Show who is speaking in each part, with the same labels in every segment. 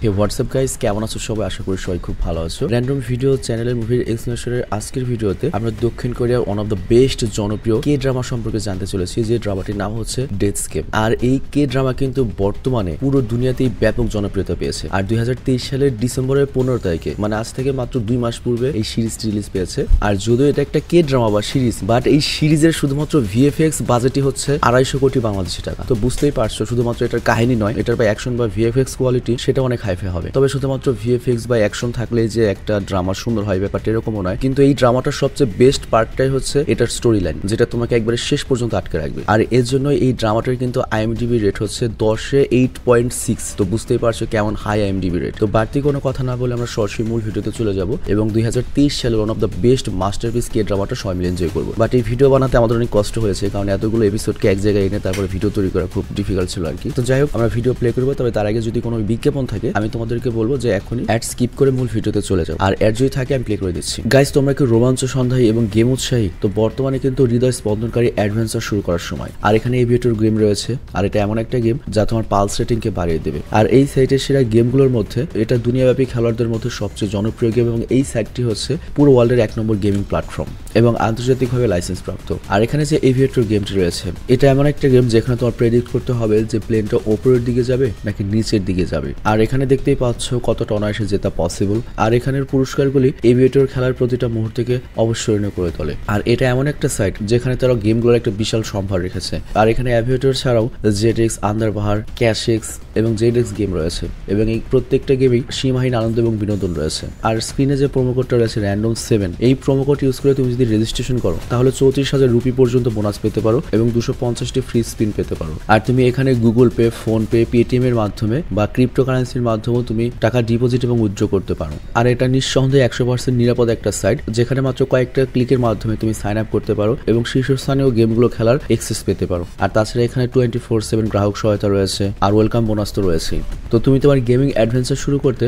Speaker 1: হে WhatsApp guys, কেমন আছো সবাই? আশা করি সবাই খুব ভালো আছো। র্যান্ডম ভিডিও চ্যানেলের মুভির এক্সপ্লেনেশনের আজকের ভিডিওতে আমরা দক্ষিণ কোরিয়ার ওয়ান অফ দ্য বেস্ট জনপ্রিয় কে ড্রামা সম্পর্কে জানতে চলেছি, যে ড্রামাটির নাম হচ্ছে ডেথস্কেপ। আর এই কে ড্রামা কিন্তু বর্তমানে পুরো দুনিয়াতেই ব্যাপক জনপ্রিয়তা পেয়েছে। আর 2023 সালের ডিসেম্বরের 15 তারিখে, মানে আজ থেকে মাত্র 2 মাস পূর্বে এই সিরিজটি রিলিজ পেয়েছে। আর যদিও এটা একটা কে ড্রামা বা সিরিজ, বাট এই সিরিজের শুধুমাত্র ভিএফএক্স বাজেটই হচ্ছে 250 কোটি বাংলাদেশি টাকা। তো বুঝতেই পারছো, শুধুমাত্র এটার কাহিনী নয়, এটার বা অ্যাকশন বা ভিএফএক্স কোয়ালিটি সেটা অনেক হাইফাই হবে। তবে শুধুমাত্র ভিএফএক্স বা অ্যাকশন থাকলেই যে একটা ড্রামা সুন্দর হয় ব্যাপারটা এরকমও নয়। কিন্তু এই ড্রামাটার সবচেয়ে বেস্ট পার্টটাই হচ্ছে এটার স্টোরি লাইন, যেটা তোমাকে একবারে শেষ পর্যন্ত আটকে রাখবে। আর এর জন্য এই ড্রামাটার কিন্তু আইএমডিবি রেট হচ্ছে 10-এ 8.6। তো বুঝতেই পারছো কেমন হাই আইএমডিবি রেট। তো বাড়তি কোনো কথা না বলে আমরা সরাসরি মূল ভিডিওতে চলে যাব এবং 2023 সালের one of the best masterpiece K ড্রামাটা সবাই মিলে এনজয় করবো। বাট এই ভিডিও বানাতে আমাদের অনেক কষ্ট হয়েছে, কারণ এতগুলো এপিসোডকে এক জায়গায় এনে তারপরে ভিডিও তৈরি করা খুব ডিফিকাল্ট ছিল আর কি। তো যাই হোক, আমরা ভিডিও প্লে করবো। তবে তার আগে যদি কোনো বিজ্ঞাপন থাকে আমি তোমাদেরকে বলবো যে এখনই অ্যাড স্কিপ করে মূল ভিডিওতে চলে যাও। আর অ্যাড যদি থাকে আমি প্লে করে দিচ্ছি। গাইস, তোমরা কি রোমাঞ্চ সন্ধায়ী এবং গেম উৎসাহী? তো বর্তমানে কিন্তু হৃদয় স্পন্দনকারী অ্যাডভেঞ্চার শুরু করার সময়। আর এখানে এভিয়েটর গেম রয়েছে, আর এটা এমন একটা গেম যা তোমার পালস রেটিংকে বাড়িয়ে দেবে। আর এই সাইটের সেরা গেমগুলোর মধ্যে এটা দুনিয়াব্যাপী খেলোয়াড়দের মধ্যে সবচেয়ে জনপ্রিয় গেম এবং এই সাইটটি হচ্ছে পুরো ওয়ার্ল্ডের 1 নম্বর গেমিং প্ল্যাটফর্ম এবং আন্তর্জাতিকভাবে লাইসেন্স প্রাপ্ত। আর এখানে যে এভিয়েটর গেমটি রয়েছে, এটা এমন একটা গেম যেখানে তোমার প্রেডিক্ট করতে হবে যে প্লেনটা ওপরের দিকে যাবে নাকি নিচের দিকে যাবে। আর এখানে দেখতেই পাচ্ছ কতটা অনায়াসে জেতা পসিবল। আর এখানের পুরস্কারগুলি এভিয়েটর খেলার প্রতিটা মুহূর্তকে অবশ্যরণীয় করে তোলে। আর এটা এমন একটা সাইট যেখানে তারা গেমগুলোর একটা বিশাল সম্ভার রেখেছে। আর এখানে এভিয়েটর ছাড়াও জেডএক্স, আন্দারবাহার, ক্যাশেক্স এবং জেডএক্স গেম রয়েছে এবং এই প্রত্যেকটা গেমেই সীমাহীন আনন্দ এবং বিনোদন রয়েছে। আর স্ক্রিনে যে প্রোমো কোডটা রয়েছে র্যান্ডম 7, এই প্রোমো কোড ইউজ করে তুমি যদি রেজিস্ট্রেশন করো তাহলে 34,000 রুপি পর্যন্ত বোনাস পেতে পারো এবং 250টি ফ্রি স্পিন পেতে পারো। আর তুমি এখানে Google pay, phone pay, Paytm এর মাধ্যমে বা ক্রিপ্টোকারেন্সির মাধ্যমেও তুমি টাকা ডিপোজিট এবং উইথড্র করতে পারো। আর এটা নিঃসন্দেহে 100% নিরাপদ একটা সাইট, যেখানে মাত্র কয়েকটা ক্লিকের মাধ্যমে তুমি সাইন আপ করতে পারো এবং শীর্ষস্থানীয় গেমগুলো খেলার এক্সেস পেতে পারো। আর তাছাড়া এখানে 24/7 গ্রাহক সহায়তা রয়েছে আর ওয়েলকাম বোনাস তো রয়েছেই। তো তুমি তোমার গেমিং অ্যাডভেঞ্চার শুরু করতে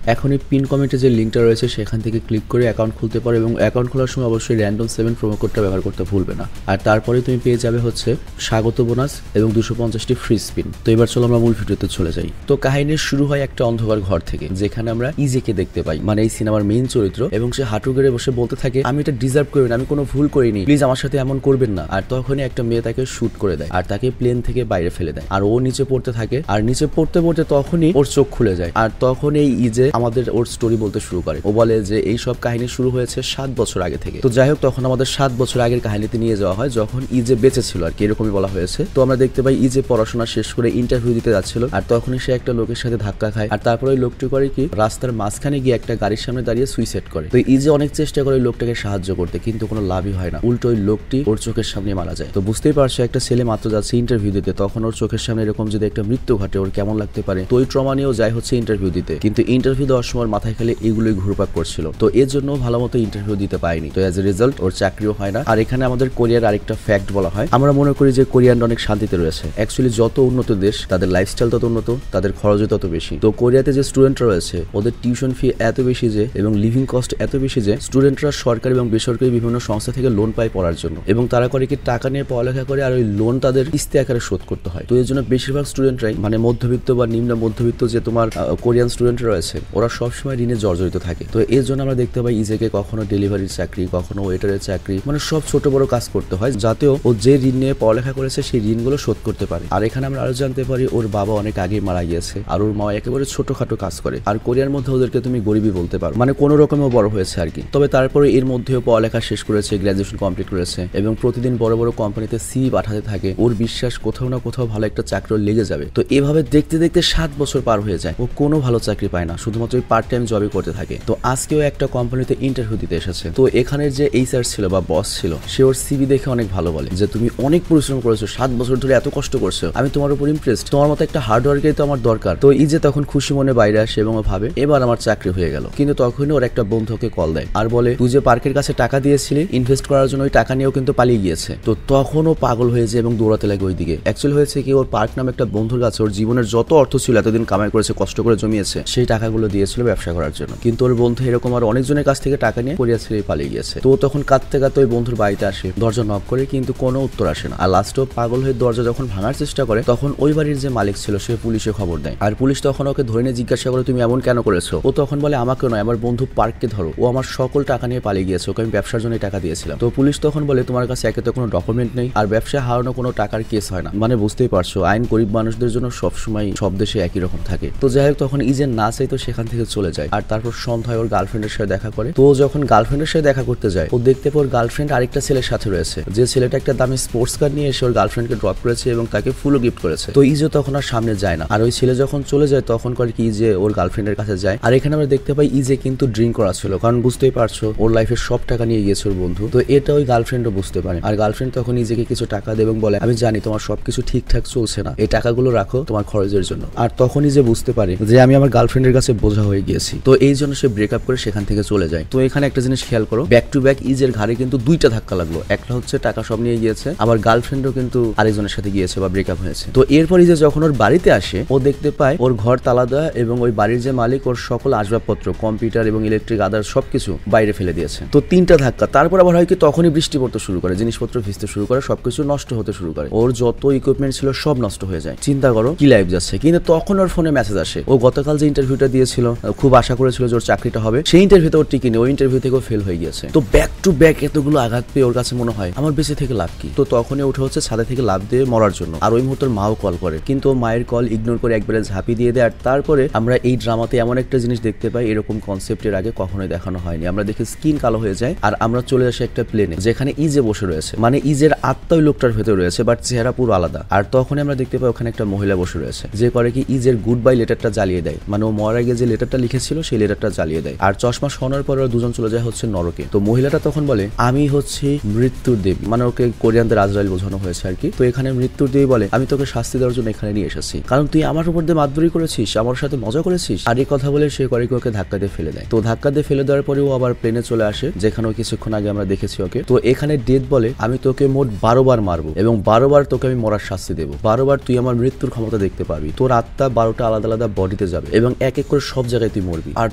Speaker 1: এখনই পিন কমেন্টে যে লিঙ্কটা রয়েছে সেখান থেকে ক্লিক করে অ্যাকাউন্ট খুলতে পারো এবং অ্যাকাউন্ট খোলার সময় অবশ্যই র্যান্ডম 7 প্রোমো কোডটা ব্যবহার করতে ভুলবে না। আর তারপরে তুমি পেয়ে যাবে হচ্ছে স্বাগত বোনাস এবং 250টি ফ্রি স্পিন। তো এবার চলো আমরা মূল ভিডিওতে চলে যাই। তো কাহিনীর শুরু হয় একটা অন্ধকার ঘর থেকে, যেখানে আমরা ইজেকে দেখতে পাই, মানে এই সিনেমার মেইন চরিত্র। এবং সে হাঁটু গেড়ে বসে বলতে থাকে, আমি এটা ডিজার্ভ করি না, আমি কোনো ভুল করিনি, প্লিজ আমার সাথে এমন করবেন না। আর তখনই একটা মেয়ে তাকে শুট করে দেয় আর তাকে প্লেন থেকে বাইরে ফেলে দেয়। আর ও নিচে পড়তে থাকে, আর নিচে পড়তে পড়তে তখনই ওর চোখ খুলে যায়। আর তখন এই ইজে আমাদের ওর স্টোরি বলতে শুরু করে। ও বলে যে এই সব কাহিনী শুরু হয়েছে 7 বছর আগে থেকে। তো যাই হোক, তখন আমাদের 7 বছর আগের কাহিনীতে নিয়ে যাওয়া হয়, যখন ইজে বেঁচে ছিল আর কি, এরকমই বলা হয়েছে। তো আমরা দেখতে পাই ইজে পড়াশোনা শেষ করে ইন্টারভিউ দিতে যাচ্ছিল, আর তখনই সে একটা লোকের সাথে ধাক্কা খায়। আর তারপরে ওই লোকটি করে কি, রাস্তার মাঝখানে গিয়ে একটা গাড়ির সামনে দাঁড়িয়ে সুইসাইড করে। তো ইজে অনেক চেষ্টা করে ওই লোকটাকে সাহায্য করতে, কিন্তু কোনো লাভই হয় না, উল্টো ওই লোকটি ওর চোখের সামনে মারা যায়। তো বুঝতেই পারছো, একটা ছেলে মাত্র যাচ্ছে ইন্টারভিউ দিতে, তখন ওর চোখের সামনে এরকম যদি একটা মৃত্যু ঘটে ওর কেমন লাগতে পারে। তো ওই ট্রমা নিয়েও যায় হচ্ছে ইন্টারভিউ দিতে, কিন্তু ইন্টারভিউ দেওয়ার সময় মাথায় খালি এগুলোই ঘুরপাক করছিল। তো এর জন্য ভালো মতো ইন্টারভিউ দিতে পারেনি। তো এজ এ রেজাল্ট ওর চাকরিও হয় না। আর এখানে আমাদের কোরিয়ার আরেকটা ফ্যাক্ট বলা হয়, আমরা মনে করি যে কোরিয়ানরা অনেক শান্তিতে রয়েছে। অ্যাকচুয়ালি যত উন্নত দেশ তাদের লাইফস্টাইল তত উন্নত, তাদের খরচও তত বেশি। তো কোরিয়াতে যে স্টুডেন্টরা রয়েছে ওদের টিউশন ফি এত বেশি যে এবং লিভিং কস্ট এত বেশি যে স্টুডেন্টরা সরকারি এবং বেসরকারি বিভিন্ন সংস্থা থেকে লোন পায় পড়ার জন্য, এবং তারা করে কি টাকা নিয়ে পড়ালেখা করে আর ওই লোন তাদের কিস্তি আকারে শোধ করতে হয়। তো এর জন্য বেশিরভাগ স্টুডেন্টরাই, মানে মধ্যবিত্ত বা নিম্ন মধ্যবিত্ত যে তোমার কোরিয়ান স্টুডেন্টরা রয়েছে, ওরা সবসময় ঋণে জর্জরিত থাকে। তো এর জন্য আমরা দেখতে পাই ইজেকে কখনো ডেলিভারির চাকরি, কখনো ওয়েটারের চাকরি, মানে সব ছোট বড় কাজ করতে হয়, যাতেও ও যে ঋণ নিয়ে পড়ালেখা করেছে সেই ঋণগুলো শোধ করতে পারে। আর এখানে আমরা আরো জানতে পারি ওর বাবা অনেক আগে মারা গিয়েছে আর ওর মা একেবারে ছোটখাটো কাজ করে। আর কোরিয়ার মধ্যে ওদেরকে তুমি গরিবই বলতে পারো, মানে কোনো রকমেও বড় হয়েছে আর কি। তবে তারপরে এর মধ্যেও পড়ালেখা শেষ করেছে, গ্রাজুয়েশন কমপ্লিট করেছে এবং প্রতিদিন বড় বড় কোম্পানিতে সিভি পাঠাতে থাকে। ওর বিশ্বাস কোথাও না কোথাও ভালো একটা চাকরি লেগে যাবে। তো এভাবে দেখতে দেখতে 7 বছর পার হয়ে যায়, ও কোনো ভালো চাকরি পায় না, শুধুমাত্র ওই পার্ট টাইম জবই করতে থাকে। তো আজকেও একটা কোম্পানিতে ইন্টারভিউ দিতে এসেছে। তো এখানের যে এইচআর ছিল বা বস ছিল, সে ওর সিভি দেখে অনেক ভালো বলে যে তুমি অনেক পরিশ্রম করেছো, 7 বছর ধরে এত কষ্ট করছো, আমি তোমার উপর ইমপ্রেসড, তোমার মতো একটা হার্ড ওয়ার্কেই তো আমার দরকার। তো ইজে তখন খুশি মনে বাইরে আসে এবং ও ভাবে এবার আমার চাকরি হয়ে গেল। কিন্তু তখনই ওর একটা বন্ধুকে কল দেয় আর বলে, তুই যে পার্কের কাছে টাকা দিয়েছিলি ইনভেস্ট করার জন্য, ওই টাকা নিয়েও কিন্তু পালিয়ে গিয়েছে। তো তখন ও পাগল হয়ে যায় এবং দৌড়াতে লাগে ওইদিকে। অ্যাকচুয়ালি হয়েছে কি, ওর পার্ক নামে একটা বন্ধুর কাছে ওর জীবনের যত অর্থ ছিল, এতদিন কামাই করেছে, কষ্ট করে জমিয়েছে, সেই টাকাগুলো দিয়েছিল ব্যবসা করার জন্য, কিন্তু ওর বন্ধু এরকম আর অনেকজনের কাছ থেকে টাকা নিয়ে কোরিয়া ছেড়ে পালিয়ে গিয়েছে। তো তখন কাঁদতে কাঁদতে ওই বন্ধুর বাড়িতে আসে, দরজা নক করে কিন্তু কোনো উত্তর আসে না। আর লাস্টও পাগল হয়ে দরজা যখন ভাঙার চেষ্টা করে তখন ওই বাড়ির যে মালিক ছিল সে পুলিশে খবর দেয়। আর পুলিশ তখন ওকে ধরে নিয়ে জিজ্ঞাসা করে তুমি এমন কেন করেছো? ও তখন বলে আমাকে নয়, আমার বন্ধু পার্ককে ধরো, ও আমার সকল টাকা নিয়ে পালিয়ে গিয়েছে, ওকে আমি ব্যবসার জন্য টাকা দিয়েছিলাম। তো পুলিশ তখন বলে তোমার কাছে একে তো কোনো ডকুমেন্ট নেই, আর ব্যবসায় হারানো কোনো টাকার কেস হয় না। মানে বুঝতেই পারছো আইন গরিব মানুষদের জন্য সবসময় সব দেশে একই রকম থাকে। তো যাই হোক তখন ইজে না চাই তো সেখান থেকে চলে যায়। আর তারপর সন্ধ্যায় ওর গার্লফ্রেন্ডের সাথে দেখা করে। তো যখন গার্লফ্রেন্ডের সাথে দেখা করতে যায় ও দেখতে পায় ওর গার্লফ্রেন্ড আরেকটা ছেলের সাথে রয়েছে, যে ছেলেটা একটা দামি স্পোর্টস কার নিয়ে এসে ওর গার্লফ্রেন্ডকে ড্রপ করেছে এবং তাকে ফুলও গিফট করেছে। তো ইজে তখন আর সামনে যায় না। আর ওই ছেলে যখন চলে যায় তখন করে কি ইজে ওর গার্লফ্রেন্ডের কাছে যায়। আর এখানে আমরা দেখতে পাই ইজে কিন্তু ড্রিঙ্ক করা ছিল, কারণ বুঝতেই পারছো ওর লাইফের সব টাকা নিয়ে গিয়েছে ওর বন্ধু। তো এটা ওই গার্লফ্রেন্ডও বুঝতে পারে। আর গার্লফ্রেন্ড তখন নিজেকে কিছু টাকা দেবে এবং বলে আমি জানি তোমার সবকিছু ঠিকঠাক চলছে না, এই টাকাগুলো রাখো তোমার খরচের জন্য। আর তখনই যে বুঝতে পারে যে আমি আমার গার্লফ্রেন্ডের কাছে বোঝা হয়ে গিয়েছি। তো এই জন্য সে ব্রেকআপ করে সেখান থেকে চলে যায়। তো এখানে একটা জিনিস খেয়াল করো, ব্যাক টু ব্যাক ইজের ঘাড়ে কিন্তু দুইটা ধাক্কা লাগলো। একটা হচ্ছে টাকা সব নিয়ে গিয়েছে, আবার গার্লফ্রেন্ডও কিন্তু আরেকজনের সাথে গিয়েছে বা ব্রেকআপ হয়েছে। তো এরপর ইজে যখন ওর বাড়িতে আসে ও দেখতে পায় ওর ঘর তালা দেওয়া এবং ওই বাড়ির যে মালিক ওর সকল আসবাবপত্র কম্পিউটার এবং ইলেকট্রিক আদার সবকিছু বাইরে ফেলে দিয়েছে। তো তিনটা ধাক্কা। তারপর আবার হয় কি তখনই বৃষ্টি পড়তে শুরু করে, জিনিসপত্র ভিজতে শুরু করে, সবকিছু নষ্ট হতে শুরু করে, ওর যত ইকুইপমেন্ট ছিল সব নষ্ট হয়ে যায়। চিন্তা করো কি লাইফ যাচ্ছে। কিন্তু তখন ওর ফোনে মেসেজ আসে, ও গতকাল যে ইন্টারভিউটা দিয়েছিল খুব আশা করেছিল যে ওর চাকরিটা হবে, সেই ইন্টারভিউতে ওর টিকিনি, ওই ইন্টারভিউ থেকেও ফেল হয়ে গিয়েছে। তো ব্যাক টু ব্যাক এতগুলো আঘাত পেয়ে ওর কাছে মনে হয় আমার বেঁচে থেকে লাভ কি। তো তখনই উঠে হচ্ছে ছাদে থেকে লাভ দিয়ে মরার জন্য। আর ওই মুহূর্তে মাও কল করে, কিন্তু মায়ের কল ইগনোর করে একবারে ঝাঁপি দিয়ে দেয়। আর তারপরে আমরা এই ড্রামাতে এমন একটা জিনিস দেখতে পাই এরকম কনসেপ্টের আগে কখনোই দেখানো হয়নি। আমরা দেখি স্কিন কালো হয়ে যায় আর আমরা চলে আসি একটা প্লেনে যেখানে ইজে বসে রয়েছে, মানে ইজের আত্মা ওই লোকটার ভেতরে রয়েছে, বাট চেহারা পুরো আলাদা। আর তখনই আমরা দেখতে পাই ওখানে একটা মহিলা বসে রয়েছে, যে করে কি ইজের গুড বাই লেটারটা জ্বালিয়ে দেয়, মানে ও মরার আগে যে লেটারটা লিখেছিল সেই লেটারটা জ্বালিয়ে দেয়। আর চশমা শোনার পর ওরা দুজন চলে যায় হচ্ছে নরকে। তো মহিলাটা তখন বলে আমি হচ্ছে মৃত্যুর দেবী, মানে ওকে কোরিয়ানদের আজরাইল বোঝানো হয়েছে আর কি। তো এখানে মৃত্যুর দেবী বলে আমি তোকে শাস্তি দেওয়ার জন্য এখানে নিয়ে এসেছি, কারণ তুই আমার উপর দিয়ে মাতবরি করেছিস, আমার সাথে মজা করেছিস। আর এই কথা বলে সে করে কি ওকে ধাক্কা দিয়ে ফেলে দেয়। তো ধাক্কা দিয়ে ফেলে দেওয়ার পরে ও আবার প্লেনে চলে আসে, যেখানে কিছুক্ষণ আগে আমরা দেখেছি ওকে। তো এখানে ডেথ বলে আমি তোকে মোট 12 বার মারবো এবং 12 বার তোকে আমি মরার শাস্তি দেবো, 12 বার তুই আমার মৃত্যুর ক্ষমতা দেখতে পারবি, তোর আত্মা 12টা আলাদা আলাদা বডিতে যাবে এবং এক এক করে সব জায়গায় তুই মরবি, আর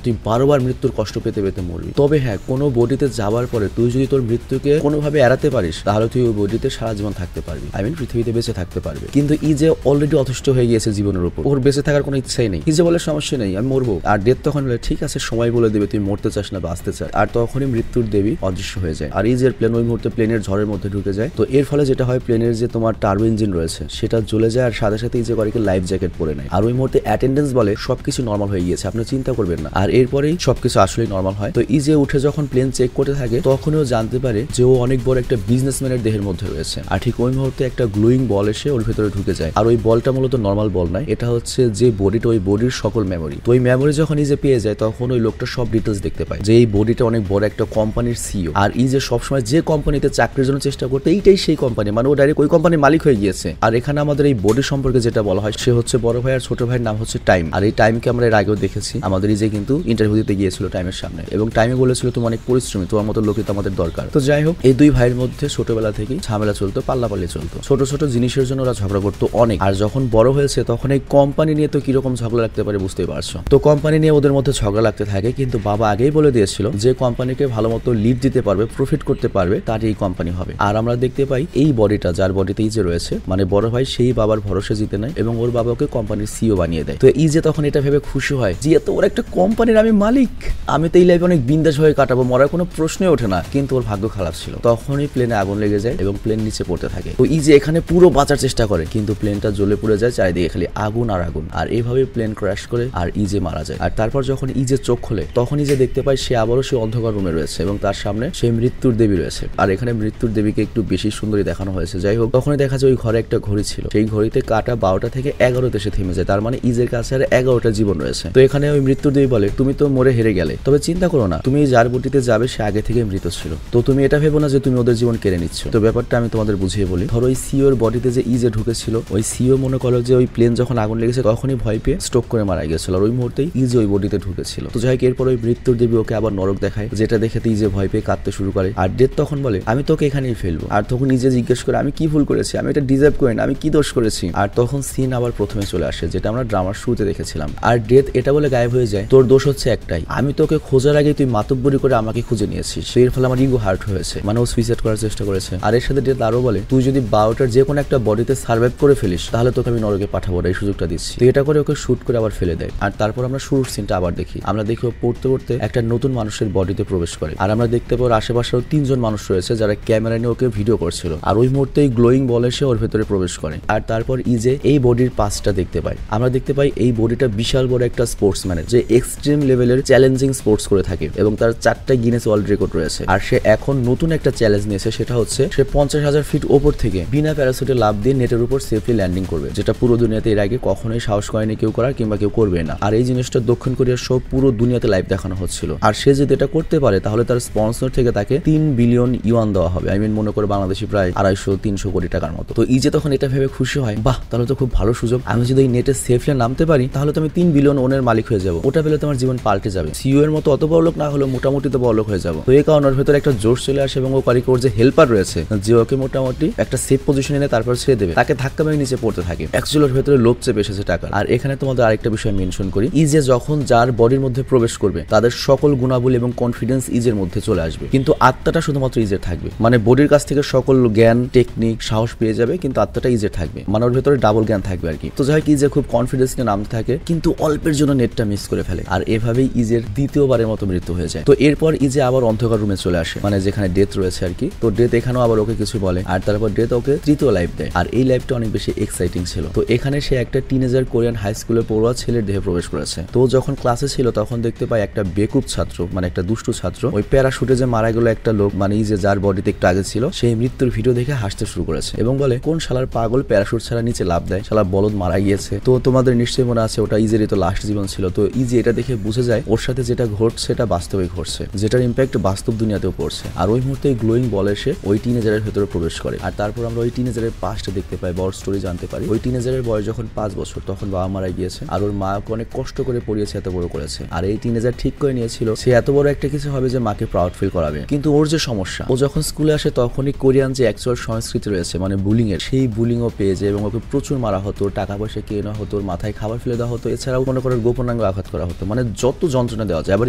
Speaker 1: তুই 12 বার মৃত্যুর কষ্ট পেতে পেতে মরবি। তবে হ্যাঁ, কোনো বডিতে যাওয়ার পরে তুই যদি তোর মৃত্যুকে কোনোভাবে এড়াতে পারিস তাহলে তুই ওই বডিতে সারা জীবন থাকতে পারবি, পৃথিবীতে বেঁচে থাকতে পারবি। কিন্তু ইজে অলরেডি অতিষ্ঠ হয়ে গিয়েছে জীবনের উপর, ওর বেঁচে থাকার কোনো ইচ্ছাই নেই। ইজে বলে সমস্যা নেই, আমি মরবো। আর ডেথ তখন বলে ঠিক আছে সময় বলে দেবে তুই মরতে চাস না বাঁচতে চাস। আর তখনই মৃত্যুর দেবী অদৃশ্য হয়ে যায় আর ইজের প্লেন ওই মুহূর্তে প্লেনের ঝড়ের মধ্যে ঢুকে যায়। তো এর ফলে যেটা হয় প্লেনের যে তোমার টার্বো ইঞ্জিন রয়েছে সেটা জ্বলে যায় আর সাথে সাথে ইজে করে লাইফ জ্যাকেট পরে নেয়। আর ওই মুহূর্তে অ্যাটেন্ডেন্স বলে সবকিছু নর্মাল হয়ে গিয়েছে, আপনি চিন্তা করবেন না। আর এরপরেই সবকিছু আসলেই নর্মাল হয়। তো ইজে উঠে যখন প্লেন চেক করতে থাকে তখনও জানতে পারে যে ও অনেক বড় একটা বিজনেসম্যানের দেহের মধ্যে রয়েছে। আর ঠিক ওই মুহূর্তে একটা গ্লোয়িং বল এসে ওর ভেতরে ঢুকে যায়। আর ওই বলটা মূলত নর্মাল বল নয়, এটা হচ্ছে যে বডিটা, ওই বডির সকল মেমোরি। তো ওই মেমোরি যখন ইজে পেয়ে যায় তখন ওই লোকটা সব ডিটেলস দেখতে পায় যে এই বডিটা অনেক বড় একটা কোম্পানির সিইও। আর ইজে সবসময় যে কোম্পানিতে চাকরির জন্য চেষ্টা করতে এইটাই সেই কোম্পানি, মানে ও ডাইরেক্ট ওই কোম্পানির মালিক হয়ে গিয়েছে। আর এখানে আমাদের এই বডি সম্পর্কে যেটা বলা হয় সে হচ্ছে বড় ভাই আর ছোট ভাইয়ের নাম হচ্ছে টাইম। আর এই টাইমকে আমরা এর আগেও দেখেছি, আমাদের ইজে কিন্তু ইন্টারভিউ দিতে গিয়েছিল টাইমের সামনে এবং টাইমে বলেছিল তুমি অনেক পরিশ্রমী, তোমার মতো লোকই তো আমাদের দরকার। তো যাই হোক, এই দুই ভাইয়ের মধ্যে ছোটবেলা থেকেই ঝামেলা চলতো, পাল্লাপাল্লি চলতো, ছোট ছোট জিনিসের জন্য ওরা ঝগড়া করতো অনেক। আর যখন বড় হয়েছে তখন এই কোম্পানি নিয়ে তো কিরকম ঝগড়া লাগতে পারে বুঝতেই পারছো। তো কোম্পানি নিয়ে ওদের মধ্যে ঝগড়া লাগতে থাকে, কিন্তু বাবা আগেই বলে দিয়েছিল যে কোম্পানিকে ভালো মতো লিড দিতে পারবে, প্রফিট করতে পারবে, তার এই কোম্পানি হবে। আর আমরা দেখতে পাই এই বডিটা, যার বডিতে ইজে রয়েছে, মানে বড় ভাই সেই বাবার ভরসা জিতে নেয় এবং ওর বাবাকে কোম্পানির সিইও বানিয়ে দেয়। তো ইজে তখন এটা ভেবে খুশি হয় যে এত ওর একটা কোম্পানির আমি মালিক, আমি তো এই লাইফে অনেক বিন্দাস হয়ে কাটাবো, মরার কোনো প্রশ্নই ওঠে না। কিন্তু ওর ভাগ্য খারাপ ছিল, তখনই প্লেনে আগুন লেগে যায় এবং প্লেন নিচে পড়তে থাকে। তো ইজে এখানে পুরো বাঁচার চেষ্টা করে, কিন্তু প্লেনটা জ্বলে পুড়ে যায়, চারিদিকে খালি আগুন আর আগুন। আর এইভাবে প্লেন ক্র্যাশ করে আর ইজে মারা যায়। আর তারপর যখন ইজে চোখ খোলে তখন ইজে দেখতে পায় সে আবারও সে অন্ধকার রুমে রয়েছে এবং তার সামনে সেই মৃত্যুর দেবী রয়েছে। আর এখানে মৃত্যুর দেবীকে একটু বেশি সুন্দরী দেখানো হয়েছে। যাই হোক, তখনই দেখা যায় ওই ঘরে একটা ঘড়ি ছিল, সেই ঘড়িতে কাটা 12টা থেকে 11তে এসে থেমে যায়, তার মানে ইজের কাছে আর 11টা জীবন রয়েছে। তো এখানে ওই মৃত্যুর দেবী বলে তুমি তো মরে হেরে গেলে, তবে চিন্তা করো না, তুমি যার বুটিতে যাবে সে আগে থেকে মৃত ছিল, তো তুমি এটা ভেবো না যে তুমি ওদের জীবন কেড়ে নিচ্ছ। তো ব্যাপারটা আমি তোমাদের বুঝিয়ে বলি। ধরো ওই সিওর বডিতে যে ইজে ঢুকেছিল, ওই সিও মনে করো যে ওই প্লেন যখন আগুন লেগেছে তখনই ভয় পেয়ে স্ট্রোক করে মারা গেছিল, আর ওই মুহূর্তেই ইজে ওই বডিতে ঢুকেছিল। তো যাই হোক, এরপর ওই মৃত্যুর দেবী ওকে আবার নরক দেখায়, যেটা দেখে ইজে ভয় পেয়ে কাঁদতে শুরু করে। আর ডেথ তখন বলে আমি তোকে এখানেই ফেলবো। আর তখন নিজে জিজ্ঞেস করে আমি কি ভুল করেছি, আমি এটা ডিজার্ভ করি না, আমি কি দোষ করেছি। আর তখন সিন আবার প্রথমে চলে আসে, যেটা আমরা ড্রামার শুরুতে দেখেছিলাম। আর ডেথ এটা বলে বলে গায়েব হয়ে যায়, তোর দোষ হচ্ছে একটাই, আমি তোকে খোঁজার আগে তুই মাতব্বরি করে আমাকে খুঁজে নিয়েছিস, এর ফলে আমার ইগো হার্ট হয়েছে। মানে ও সুইসাইড করার চেষ্টা করেছে। আর এর সাথে ডেথ আরো বলে, তুই যদি 12টার যে কোনো একটা বডিতে সার্ভাইভ করে ফেলিস তাহলে তোকে আমি নরকে পাঠাবো, এই সুযোগটা দিচ্ছি। তো এটা করে ওকে শুট করে আবার ফেলে দেয়। আর তারপর আমরা শুরুর সিনটা আবার দেখি। আমরা দেখি ও পড়তে পড়তে একটা নতুন মানুষের বডিতে প্রবেশ করে। আর আমরা দেখতে পাই আশেপাশেও 3 জন মানুষ রয়েছে যারা ক্যামেরা নিয়ে ওকে ভিডিও করছিল। আর ওই মুহূর্তে গ্লোয়িং বল এসে ওর ভেতরে প্রবেশ করে। আর তারপর ইজে এই বডির পাসটা দেখতে পাই। আমরা দেখতে পাই এই বডিটা বিশাল বড় একটা স্পোর্টসম্যানের, যে এক্সট্রিম লেভেলের চ্যালেঞ্জিং স্পোর্টস করে থাকে এবং তার 4টা গিনেস ওয়ার্ল্ড রেকর্ড রয়েছে। আর সে এখন নতুন একটা চ্যালেঞ্জ নিয়েছে, সেটা হচ্ছে সে 50,000 ফিট ওপর থেকে বিনা প্যারাসুটে লাফ দিয়ে নেটের উপর সেফলি ল্যান্ডিং করবে, যেটা পুরো দুনিয়াতে এর আগে কখনোই সাহস করেনি কেউ করার, কিংবা কেউ করবে না। আর এই জিনিসটা দক্ষিণ কোরিয়ার সব পুরো দুনিয়াতে লাইভ দেখানো হচ্ছিল। আর সে যদি এটা করতে পারে তাহলে তার স্পন্সর থেকে তাকে 3 বিলিয়ন ইউয়ান দেওয়া হবে। আই মিন মনে করে বাংলাদেশি প্রায় 250-300 কোটি টাকার মতো। তো ইজে তখন এটা ভেবে খুশি হয়, বাহ তাহলে তো খুব ভালো সুযোগ, আমি যদি এই নেটে সেফলি নামতে পারি তাহলে তো আমি 3 বিলিয়ন ওনের মালিক হয়ে যাবো, ওটা পেলে তোমার জীবন পাল্টে যাবে, সিইও এর মতো অত বড় লোক না হলেও মোটামুটি তো বড় লোক হয়ে যাবো। তো এই কারণে ওর ভেতরে একটা জোশ চলে আসে এবং ও কারিকে ওর যে হেল্পার রয়েছে, যে ওকে মোটামুটি একটা সেফ পজিশন এনে তারপর ছেড়ে দেবে, তাকে ধাক্কা মেরে নিচে পড়তে থাকে। অ্যাকচুয়ালি ওর ভেতরে লোভ চেপে এসেছে টাকা। আর এখানে তোমাদের আরেকটা বিষয় মেনশন করি, ইজে যখন যার বডির মধ্যে প্রবেশ করবে তাদের সকল গুণাবলী এবং কনফিডেন্স ইজের মধ্যে চলে আসবে, কিন্তু আত্মাটা শুধুমাত্র ইজের থাকবে। মানে বডির কাছ থেকে সকল জ্ঞান, টেকনিক, সাহস পেয়ে যাবে, কিন্তু আত্মাটা ইজের থাকবে। মানে ওর ভেতরে ডাবল জ্ঞান থাকবে আর কি। তো যাই হোক ইজে খুব কনফিডেন্স নিয়ে নামতে থাকে, কিন্তু অল্পের জন্য নেটটা মিস করে ফেলে। আর এভাবেই ইজের দ্বিতীয়বারের মতো মৃত্যু হয়ে যায়। তো এরপর ইজে আবার অন্ধকার রুমে চলে আসে, মানে যেখানে ডেথ রয়েছে আর কি। তো ডেথ এখানেও আবার ওকে কিছু বলে, আর তারপর ডেথ ওকে তৃতীয় লাইফ দেয়। আর এই লাইফটা অনেক বেশি এক্সাইটিং ছিল। তো এখানে সে একটা টিনেজার কোরিয়ান হাই স্কুলে পড়ুয়া ছেলের দেহে প্রবেশ করেছে। তো যখন ক্লাসে ছিল তখন দেখতে পাই একটা বেকুব ছাত্র, মানে একটা দুষ্টু ছাত্র, ওই প্যারাশুটে যে মারা গেল একটা লোক, মানে ইজে যার বডিতে একটু আগে ছিল, সেই মৃত্যুর ভিডিও দেখে হাসতে শুরু করেছে এবং বলে, কোন শালার পাগল প্যারাশুট ছাড়া নিচে লাফ দেয়, শালা বলদ মারা গিয়েছে। তো তোমাদের নিশ্চয়ই মনে আছে ওটা ইজেরই তো লাস্ট জীবন ছিল। তো ইজে এটা দেখে বুঝে যায় ওর সাথে যেটা ঘটছে সেটা বাস্তবে ঘটছে, যেটার ইম্প্যাক্ট বাস্তব দুনিয়াতেও পড়ছে। আর ওই মুহূর্তে গ্লোয়িং বল এসে ওই টিনেজারের ভেতরে প্রবেশ করে। আর তারপর আমরা ওই টিনেজারের পাস্টটা দেখতে পাই, বড় স্টোরি জানতে পারি। ওই টিনেজারের বয়স যখন 5 বছর তখন বাবা মারা গিয়েছে, আর ওর মা ওকে অনেক কষ্ট করে পড়িয়েছে, এত বড় করেছে। আর এই টিনেজার ঠিক করে নিয়েছিল সে এত বড় একটা কিছু হবে যে মাকে প্রাউড ফিল করাবে। কিন্তু ওর যে সমস্যা, ও যখন স্কুলে আসে তখনই কোরিয়ান যে অ্যাকচুয়াল সংস্কৃতি রয়েছে, মানে বুলিং এর, সেই বুলিং ও পেয়ে যায় এবং ওকে প্রচুর মারা হতো, টাকা পয়সা কেড়ে নেওয়া হতো, ওর মাথায় খাবার ফেলে দেওয়া হতো, এছাড়াও মনে করার গোপনাঙ্গ আঘাত করা হতো, মানে যত যন্ত্রণা দেওয়া যায়। আবার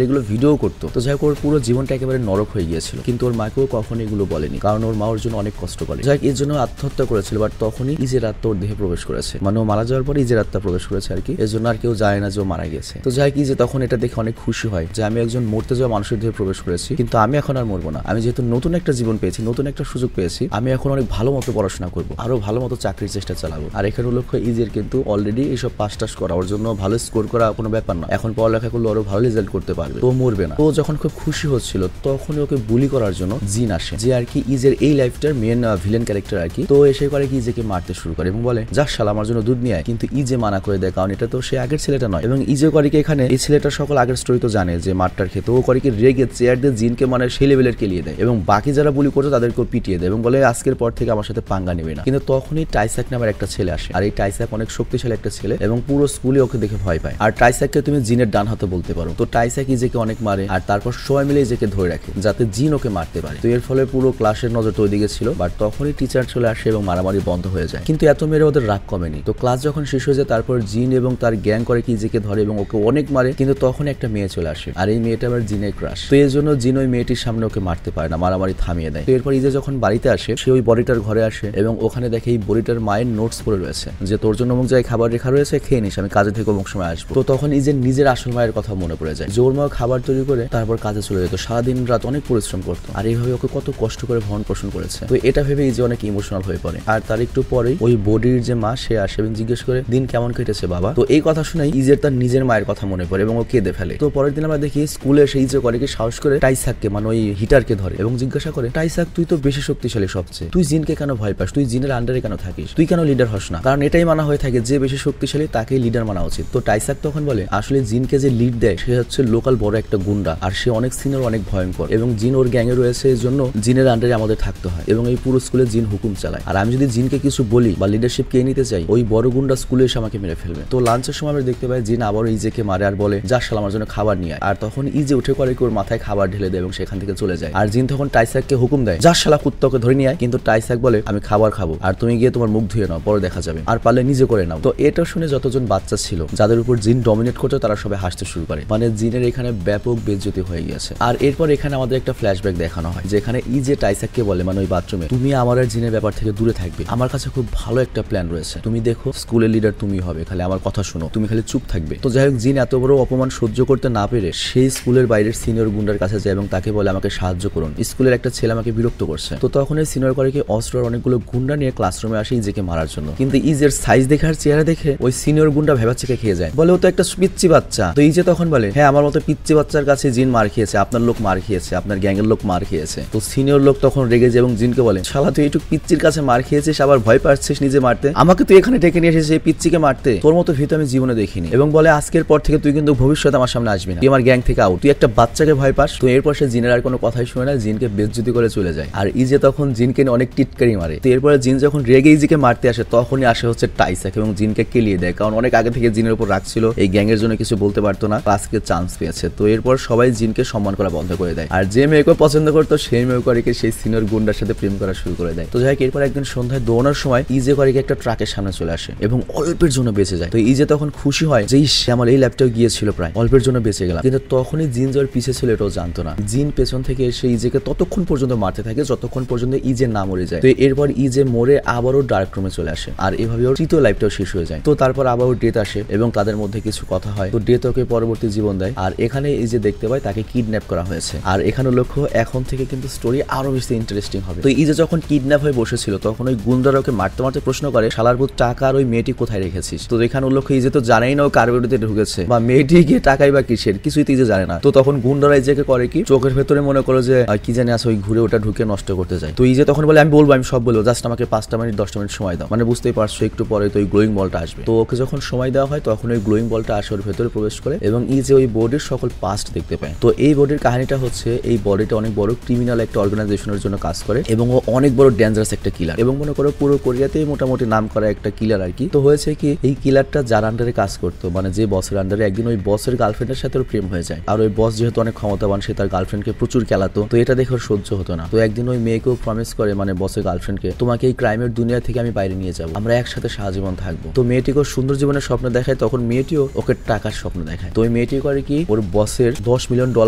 Speaker 1: এগুলো ভিডিও করতো। তো যাই হোক ওর পুরো জীবনটা একেবারে নরক হয়ে গিয়েছিল, কিন্তু ওর মাকেও কখনো এগুলো বলেনি, কারণ ওর মা ওর জন্য অনেক কষ্ট করে। যাই হোক এর জন্য আত্মহত্যা করেছিল, বাট তখনই ইজের আত্মা ওর দেহে প্রবেশ করেছে, মানে ও মারা যাওয়ার পরে ইজের আত্মা প্রবেশ করেছে আর কি। এর জন্য আর কেউ জানে না যে ও মারা গেছে। তো যাই কি যে তখন এটা দেখে অনেক খুশি হয় যে আমি একজন মরতে যাওয়া মানুষের দেহে প্রবেশ করেছি, কিন্তু আমি এখন আর মরবো না। আমি যেহেতু নতুন একটা জীবন পেয়েছি, নতুন একটা সুযোগ পেয়েছি, আমি এখন অনেক ভালো মতো পড়াশোনা করবো, আরো ভালো মতো চাকরির চেষ্টা চালাবো। আর এখানে লক্ষ্য ইজের কিন্তু অলরেডি এইসব পাস টাস করা, ওর জন্য ভালো স্কোর করা কোনো ব্যাপার না, এখন পড়ালেখা করলে আরো ভালো রেজাল্ট করতে পারবে, তো মরবে না। তো যখন খুব খুশি হচ্ছিল তখনই ওকে বুলি করার জন্য জিন আসে, যে আর কি ইজের এই লাইফটার মেন ভিলেন ক্যারেক্টার আর কি। তো এসে করে কি ইজেকে মারতে শুরু করে এবং বলে, যা শালা আমার জন্য দুধ নিয়ে আয়। কিন্তু ইজে মানা করে দেয়, কারণ এটা তো সে আগের ছেলেটা নয়। এবং ইজে করে কি এখানে এই ছেলেটার সকল আগের স্টোরি তো জানে যে মারটার খেতে, ও করে কি রেগে চেয়ার দিয়ে জিনকে মানে সেই লেভেলের কেলিয়ে দেয় এবং বাকি যারা বুলি করতো তাদেরকেও পিটিয়ে দেয় এবং বলে আজকের পর থেকে আমার সাথে পাঙ্গা নেবে না। কিন্তু তখনই টাইসাক নামের একটা ছেলে আসে, আর এই টাইসাক অনেক শক্তিশালী একটা ছেলে এবং পুরো স্কুলে ওকে দেখে ভয় পায়। আর টাইসাককে তুমি জিনের ডান হাতে বলতে পারো। তো টাইসাক ইজেকে অনেক মারে, আর তারপর সবাই মিলে ইজেকে ধরে রাখে যাতে জিন ওকে মারতে পারে। তো এর ফলে পুরো ক্লাসের নজর তো ওইদিকে ছিল, বাট তখনই টিচার চলে আসে এবং মারামারি বন্ধ হয়ে যায়। কিন্তু এত মেরে ওদের রাগ কমেনি। তো ক্লাস যখন শেষ হয়ে যায় তারপর জিন এবং তার গ্যাং করে কি ইজেকে ধরে এবং ওকে অনেক মারে, কিন্তু তখন একটা মেয়ে চলে আসে, আর এই মেয়েটা আবার জিনের ক্রাশ। তো এর জন্য জিন ওই মেয়েটির সামনে ওকে মারতে পারে না, মারামারি থামিয়ে দেয়। তো এরপর ইজে যখন বাড়িতে আসে সে ওই বডিটার ঘরে আসে এবং ওখানে দেখে এই বডিটার মায়ের নোটস পড়ে রয়েছে যে তোর জন্য অমুক জায়গায় খাবার রেখা রয়েছে, খেয়ে নিস, আমি কাজে থেকে অমুক সময় আসবো। তো তখন ইজের নিজের আসল মায়ের কথা মনে পড়ে যায়, যে ওর মা খাবার তৈরি করে তারপর কাজে চলে যেত, সারাদিন রাত অনেক পরিশ্রম করতো, আর এইভাবে ওকে কত কষ্ট করে ভরণ পোষণ করেছে। তো এটা ভেবে ইজে অনেক ইমোশনাল হয়ে পড়ে। আর তার একটু পরেই ওই বডির যে মা সে আসে এবং জিজ্ঞেস করে, দিন কেমন কেটেছে বাবা? তো এই কথা শুনেই ইজের তার নিজের মায়ের কথা মনে পড়ে এবং ও কেঁদে ফেলে। তো পরের দিন আমরা দেখি স্কুলে এসে ইজে করে কি সাহস করে টাইসাককে, মানে ওই হিটারকে ধরে এবং জিজ্ঞাসা করে, টাইসাক তুই তো বেশি শক্তিশালী সবচেয়ে, তুই জিনকে কেন ভয় পাস? তুই জিনের আন্ডারে কেন থাকিস? তুই কেন লিডার হস না? কারণ এটাই মানা হয়ে থাকে যে বেশি শক্তিশালী তাকেই লিডার মানা উচিত। তো টাইসাক তখন বলে, আসলে জিনকে যে লিড দেয় সে হচ্ছে লোকাল বড় একটা গুন্ডা, আর সে অনেক সিনিয়র, অনেক ভয়ঙ্কর, এবং জিন ওর গ্যাংয়ে রয়েছে, এই জন্য জিনের আন্ডারে আমাদের থাকতে হয় এবং এই পুরো স্কুলে জিন হুকুম চালায়। আর আমি যদি জিনকে কিছু বলি বা লিডারশিপ কে নিতে চাই, ওই বড় গুন্ডা স্কুলে এসে আমাকে মেরে ফেলবে। তো লাঞ্চের সময় আমরা দেখতে পাই জিন আবারও ইজেকে মারে আর বলে, যা শালা আমার জন্য খাবার নিয়ে আয়। আর তখন ইজে উঠে করে কি ওর মাথায় খাবার ঢেলে দেয় এবং সেখান থেকে চলে যায়। আর জিন তখন টাইসাককে হুকুম দেয়, যা শালা কুত্তাকে ধরে নিয়ে আয়। কিন্তু টাইসাক বলে, আমি খাবার খাবো আর তুমি গিয়ে তোমার মুখ ধুয়ে নাও, পরে দেখা যাবে, আর পারলে নিজে করে নাও। তো এটা শুনে যতজন বাচ্চা ছিল যাদের উপর জিন ডমিনেট ডোনেট করতে তারা সবাই হাসতে শুরু করে। মানে জিনের এখানে ব্যাপক বেজ্জতি হয়ে গিয়েছে। আর এরপর এখানে আমাদের একটা ফ্ল্যাশব্যাক দেখানো হয়, যেখানে ইজে টাইসাককে বলে, মানে ওই বাথরুমে, তুমি আমার আর জিনের ব্যাপার থেকে দূরে থাকবে, আমার কাছে খুব ভালো একটা প্ল্যান রয়েছে, তুমি দেখো স্কুলের লিডার তুমি হবে, খালি আমার কথা শুনো, তুমি খালি চুপ থাকবে। তো যাই হোক, জিন এত বড় অপমান সহ্য করতে না পেরে সেই স্কুলের বাইরের সিনিয়র গুন্ডার কাছে যায় এবং তাকে বলে, আমাকে সাহায্য করুন, স্কুলের একটা ছেলে আমাকে বিরক্ত করছে। তো তখন এই সিনিয়র করেকে অস্ত্র আর অনেকগুলো গুন্ডা নিয়ে ক্লাসরুমে আসে ইজেকে মারার জন্য। কিন্তু ইজের সাইজ দেখে আর চেহারা দেখে ওই সিনিয়র গুন্ডা ভেবাচ্ছিকে খেয়ে যায়, বলে ও তো একটা পিচ্চি বাচ্চা। তো ইজে তখন বলে, হ্যাঁ আমার মতো পিচ্চি বাচ্চার কাছে জিন মার খেয়েছে, আপনার লোক মার খেয়েছে, আপনার গ্যাংয়ের লোক মার খেয়েছে। তো সিনিয়র লোক তখন রেগে যায় এবং জিনকে বলে, শালা তুই একটু পিচ্চির কাছে মার খেয়েছিস, আবার ভয় পাচ্ছিস নিজে মারতে, আমাকে তুই এখানে ডেকে নিয়ে এসেছিস এই পিচ্চিকে মারতে, তোর মতো ভীত আমি জীবনে দেখিনি। এবং বলে, আজকের পর থেকে তুই কিন্তু ভবিষ্যতে আমার সামনে আসবি না, তুই আমার গ্যাং থেকে আউট, তুই একটা বাচ্চাকে ভয় পাস। তো এরপর সে জিনের আর কোনো কথাই শুনে না, জিনকে বেজ্জতি করে চলে যায়। আর ইজে তখন জিনকে অনেক টিটকারি মারে। তো এরপরে জিন যখন রেগে ইজিকে মারতে আসে, তখনই আসে হচ্ছে টাইসাক এবং জিনকে কেলিয়ে দেয়, কারণ অনেক আগে থেকে জিনের উপর রাখছিল, এই গ্যাংয়ের জন্য কিছু বলতে পারতো না, আজকে চান্স পেয়েছে। তো এরপর সবাই জিনকে সম্মান করা বন্ধ করে দেয়। আর যে মেয়েকে পছন্দ করতো সেই মেয়েকে সেই সিনিয়র গুন্ডার সাথে প্রেম করা শুরু করে দেয়। তো যাই হোক, এরপর একদিন সন্ধ্যায় দৌড়ানোর সময় ইজে করিকে একটা ট্রাকের সামনে চলে আসে এবং অল্পের জন্য বেঁচে যায়। তো ইজে তখন খুশি হয় যে আমার এই ল্যাপটাও গিয়েছিল, প্রায় অল্পের জন্য বেঁচে গেলাম। কিন্তু তখনই জিন যার পিছে ছিল এটাও জানতো না। জিন পেছন থেকে এসে ইজেকে ততক্ষণ পর্যন্ত মারতে থাকে যতক্ষণ পর্যন্ত ইজে না মরে যায়। তো এরপর ইজে মরে আবারও ডার্ক রুমে চলে আসে, আর এভাবে ওর তৃতীয় লাইফটাও শেষ হয়ে যায়। তো তারপর আবার ওর ডেথ আসে এবং তাদের মধ্যে কিছু কথা হয়। তো ডেথ ওকে পরবর্তী জীবন দেয়। আর এখানে ইজে দেখতে পায় তাকে কিডন্যাপ করা হয়েছে। আর এখানে লক্ষ্য, এখন থেকে কিন্তু স্টোরি আরো বেশি ইন্টারেস্টিং হবে। তো ইজে যখন কিডন্যাপ হয়ে বসেছিল, তখন ওই গুন্ডারা ওকে মারতে মারতে প্রশ্ন করে, শালার বুত টাকা আর ওই মেয়েটি কোথায় রেখেছিস? তো এখানে লক্ষ্য, ইজে তো জানেই না ও কার বিরুদ্ধে ঢুকেছে বা মেয়েটি গিয়ে টাকাই বা কিসের, কিছুই তো ইজে জানে না। তো তখন গুন্ডারা ইজেকে করে কি, চোখের ভেতরে মনে করো যে কি জানি আছে, ওই ঘুরে ওটা ঢুকে নষ্ট করতে যায়। তো ইজে তখন বলে, আমি বলবো, আমি সব বলবো, জাস্ট আমাকে 5 মিনিট 10 মিনিট সময় দাও। মানে বুঝতেই পারছো, একটু পরে তো ওই গ্লোয়িং বলটা আসবে। তো ওকে যখন সময় দেওয়া হয়, তখন ওই গ্লোয়িং বলটা আসে ওর ভেতরে প্রবেশ করে এবং ইজে ওই বডির সকল পাস্ট দেখতে পায়। তো এই বডির কাহিনীটা হচ্ছে, এই বডিটা অনেক বড় ক্রিমিনাল একটা অর্গানাইজেশনের জন্য কাজ করে এবং ও অনেক বড় ডেঞ্জারাস একটা কিলার, এবং মনে করো পুরো কোরিয়াতেই মোটামুটি নাম করা একটা কিলার আর কি। তো হয়েছে কি, এই কিলারটা যার আন্ডারে কাজ করতো, মানে যে বসের আন্ডারে, একদিন ওই বসের গার্লফ্রেন্ডের সাথে ওর প্রেম হয়ে যায়। আর ওই বস যেহেতু অনেক ক্ষমতাবান, সে তার গার্লফ্রেন্ডকে প্রচুর খেলাতো। তো এটা দেখে ওর সহ্য হতো না। তো একদিন ওই মেয়েকেও প্রমিস করে, মানে বসের গার্লফ্রেন্ডকে, তোমাকে এই ক্রাইমের দুনিয়া থেকে আমি বাইরে নিয়ে যাবো, আমরা একসাথে সারা জীবন থাকবো। তো মেয়েটিকে সুন্দর জীবনের স্বপ্ন দেখায়, তখন মেয়েটিও ওকে টাকার স্বপ্ন দেখায়। তো ওই মেয়েটি করে কি, ওর বসের $10 মিলিয়ন